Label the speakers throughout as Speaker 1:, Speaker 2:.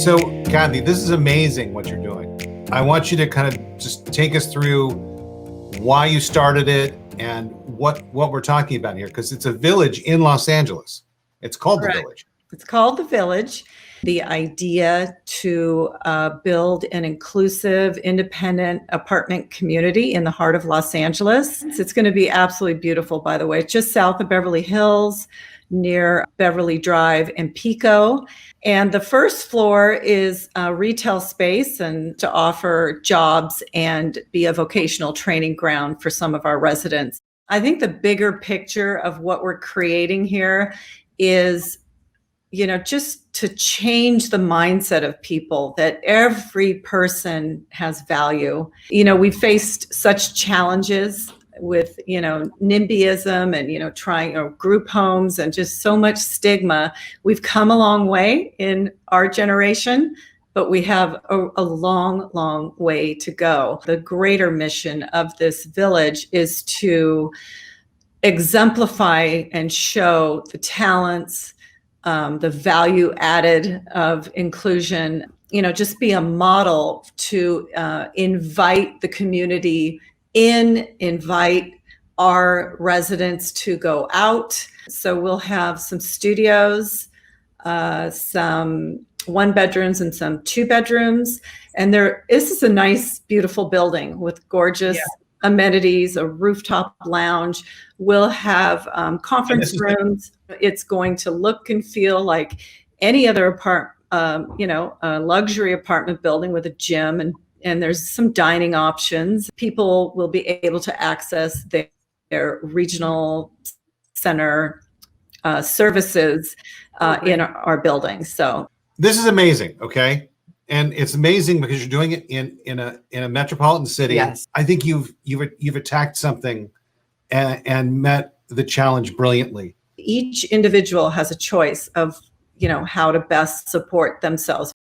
Speaker 1: So, Cathy, this is amazing what you're doing. I want you to kind of just take us through why you started it and what we're talking about here, because it's a village in Los Angeles. It's called
Speaker 2: Correct.
Speaker 1: The Village.
Speaker 2: It's called The Village. The idea to build an inclusive, independent apartment community in the heart of Los Angeles. It's going to be absolutely beautiful, by the way. It's just south of Beverly Hills, near Beverly Drive and Pico. And the first floor is a retail space and to offer jobs and be a vocational training ground for some of our residents. I think the bigger picture of what we're creating here is, just to change the mindset of people that every person has value. We faced such challenges with, NIMBYism and, trying group homes and just so much stigma. We've come a long way in our generation, but we have a long, long way to go. The greater mission of this village is to exemplify and show the talents, the value added of inclusion, just be a model to invite the community in, invite our residents to go out. So we'll have some studios, some 1-bedrooms and some 2-bedrooms. And this is a nice, beautiful building with gorgeous amenities, a rooftop lounge. We'll have conference rooms. It's going to look and feel like any other a luxury apartment building with a gym, and there's some dining options. People will be able to access their regional center services in our building. So
Speaker 1: this is amazing, okay? And it's amazing because you're doing it in a metropolitan city.
Speaker 3: Yes.
Speaker 1: I think you've attacked something and met the challenge brilliantly.
Speaker 2: Each individual has a choice of, how to best support themselves.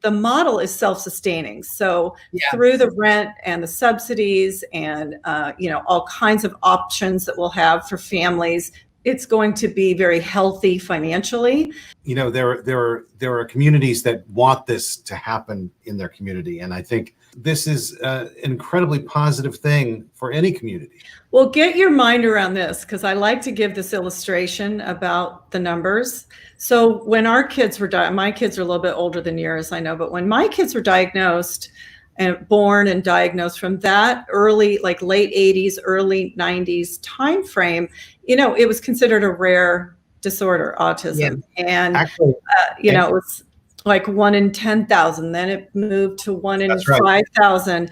Speaker 2: The model is self-sustaining. So through the rent and the subsidies and, all kinds of options that we'll have for families, it's going to be very healthy financially.
Speaker 1: There are communities that want this to happen in their community. And I think this is an incredibly positive thing for any community.
Speaker 2: Well, get your mind around this, because I like to give this illustration about the numbers. So when our kids were my kids are a little bit older than yours, I know, but when my kids were diagnosed and born and diagnosed from that early, like late 80s, early 90s timeframe, it was considered a rare disorder, autism. Yeah. And,
Speaker 1: actually,
Speaker 2: it was like 1 in 10,000. Then it moved to 1 in 5,000.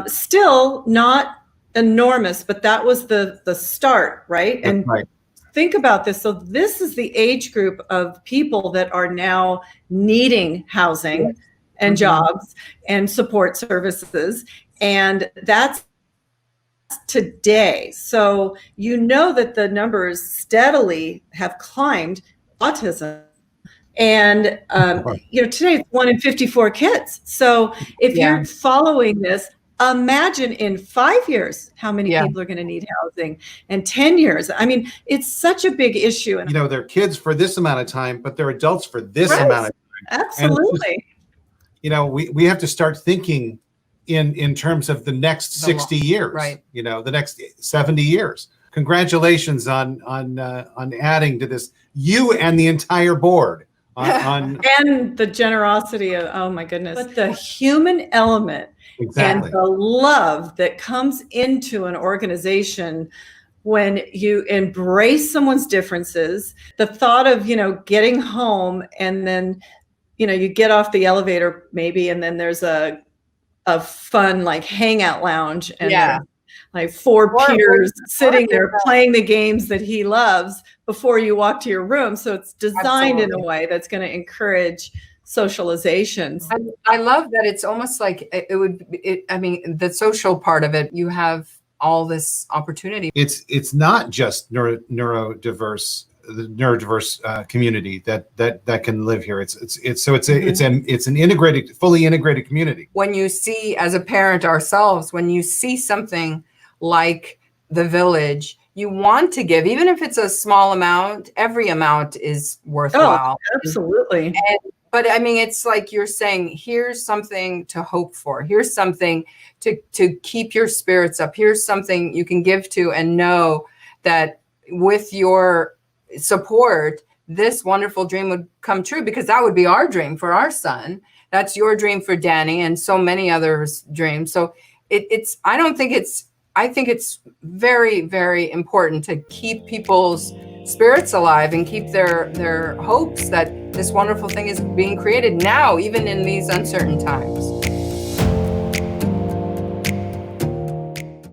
Speaker 2: Still not enormous, but that was the start, right?
Speaker 1: That's
Speaker 2: and
Speaker 1: right.
Speaker 2: Think about this. So this is the age group of people that are now needing housing and jobs and support services. And that's today. So that the numbers steadily have climbed autism. And, today it's 1 in 54 kids. So if you're following this, imagine in 5 years, how many people are going to need housing, and 10 years. I mean, it's such a big issue. And
Speaker 1: they're kids for this amount of time, but they're adults for this amount of time.
Speaker 2: Absolutely.
Speaker 1: We have to start thinking in terms of the next 60 years,
Speaker 3: right?
Speaker 1: The next 70 years. Congratulations on adding to this, you and the entire board.
Speaker 2: And the generosity of, oh my goodness, but the human element
Speaker 1: exactly.
Speaker 2: and the love that comes into an organization when you embrace someone's differences, the thought of, getting home and then, you get off the elevator maybe, and then there's a fun like hangout lounge and like 4 peers sitting there playing the games that he loves before you walk to your room. So it's designed in a way that's going to encourage socializations.
Speaker 3: I love that. It's almost like the social part of it, you have all this opportunity.
Speaker 1: It's not just neurodiverse community that can live here. It's an integrated, fully integrated community.
Speaker 3: When you see, as a parent ourselves, when you see something like The Village, you want to give, even if it's a small amount. Every amount is worthwhile.
Speaker 2: Oh, absolutely.
Speaker 3: But I mean, it's like you're saying, here's something to hope for. Here's something to keep your spirits up. Here's something you can give to and know that with your support, this wonderful dream would come true, because that would be our dream for our son. That's your dream for Danny and so many others' dreams. So I think it's very, very important to keep people's spirits alive and keep their hopes that this wonderful thing is being created now, even in these uncertain times.